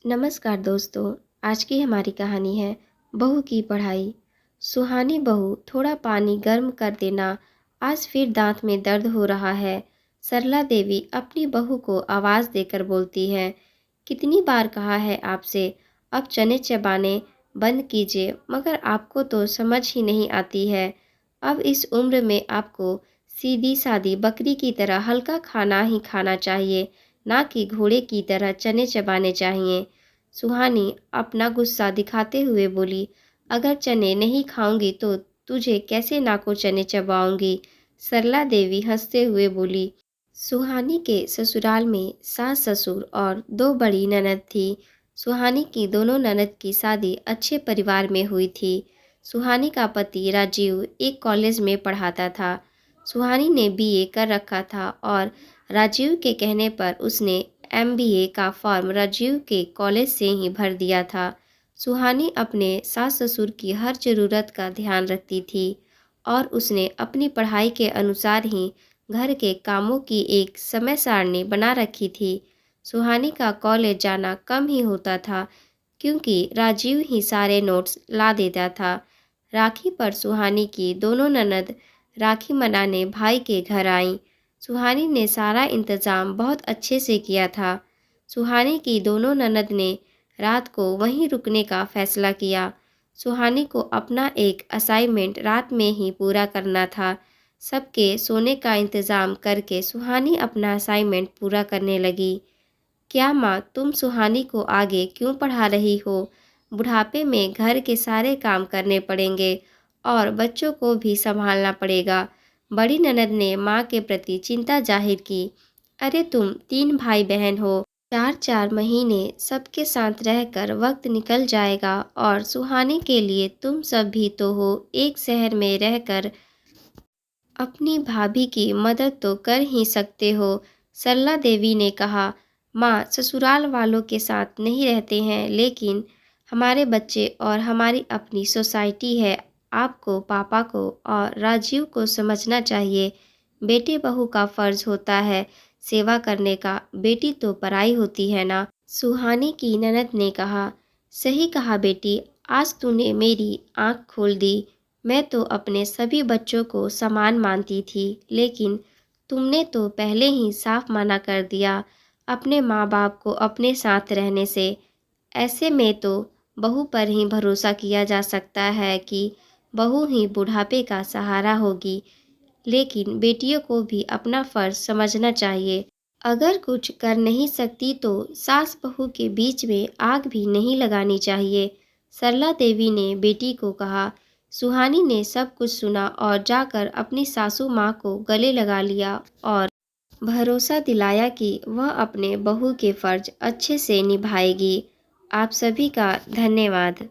नमस्कार दोस्तों। आज की हमारी कहानी है बहू की पढ़ाई। सुहानी बहू, थोड़ा पानी गर्म कर देना, आज फिर दांत में दर्द हो रहा है। सरला देवी अपनी बहू को आवाज़ देकर बोलती है, कितनी बार कहा है आपसे, अब चने चबाने बंद कीजिए, मगर आपको तो समझ ही नहीं आती है। अब इस उम्र में आपको सीधी सादी बकरी की तरह हल्का खाना ही खाना चाहिए, ना कि घोड़े की तरह चने चबाने चाहिए। सुहानी अपना गुस्सा दिखाते हुए बोली, अगर चने नहीं खाऊंगी तो तुझे कैसे नाको चने चबाऊंगी। सरला देवी हंसते हुए बोली। सुहानी के ससुराल में सास ससुर और दो बड़ी ननद थी। सुहानी की दोनों ननद की शादी अच्छे परिवार में हुई थी। सुहानी का पति राजीव एक कॉलेज में पढ़ाता था। सुहानी ने बीए कर रखा था और राजीव के कहने पर उसने एमबीए का फॉर्म राजीव के कॉलेज से ही भर दिया था। सुहानी अपने सास ससुर की हर ज़रूरत का ध्यान रखती थी और उसने अपनी पढ़ाई के अनुसार ही घर के कामों की एक समय सारणी बना रखी थी। सुहानी का कॉलेज जाना कम ही होता था क्योंकि राजीव ही सारे नोट्स ला देता था। राखी पर सुहानी की दोनों ननद राखी मनाने भाई के घर आईं। सुहानी ने सारा इंतज़ाम बहुत अच्छे से किया था। सुहानी की दोनों ननद ने रात को वहीं रुकने का फैसला किया। सुहानी को अपना एक असाइनमेंट रात में ही पूरा करना था। सबके सोने का इंतज़ाम करके सुहानी अपना असाइनमेंट पूरा करने लगी। क्या माँ, तुम सुहानी को आगे क्यों पढ़ा रही हो? बुढ़ापे में घर के सारे काम करने पड़ेंगे और बच्चों को भी संभालना पड़ेगा। बड़ी ननद ने माँ के प्रति चिंता जाहिर की। अरे तुम 3 भाई बहन हो, 4-4 महीने सबके साथ रहकर वक्त निकल जाएगा और सुहानी के लिए तुम सब भी तो हो। एक शहर में रहकर अपनी भाभी की मदद तो कर ही सकते हो। सरला देवी ने कहा, माँ, ससुराल वालों के साथ नहीं रहते हैं, लेकिन हमारे बच्चे और हमारी अपनी सोसाइटी है। आपको, पापा को और राजीव को समझना चाहिए। बेटे बहू का फर्ज होता है सेवा करने का, बेटी तो पराई होती है ना। सुहानी की ननद ने कहा, सही कहा बेटी, आज तूने मेरी आँख खोल दी। मैं तो अपने सभी बच्चों को समान मानती थी, लेकिन तुमने तो पहले ही साफ मना कर दिया अपने माँ बाप को अपने साथ रहने से। ऐसे में तो बहू पर ही भरोसा किया जा सकता है कि बहू ही बुढ़ापे का सहारा होगी, लेकिन बेटियों को भी अपना फर्ज समझना चाहिए। अगर कुछ कर नहीं सकती तो सास बहू के बीच में आग भी नहीं लगानी चाहिए। सरला देवी ने बेटी को कहा। सुहानी ने सब कुछ सुना और जाकर अपनी सासू माँ को गले लगा लिया और भरोसा दिलाया कि वह अपने बहू के फर्ज अच्छे से निभाएगी। आप सभी का धन्यवाद।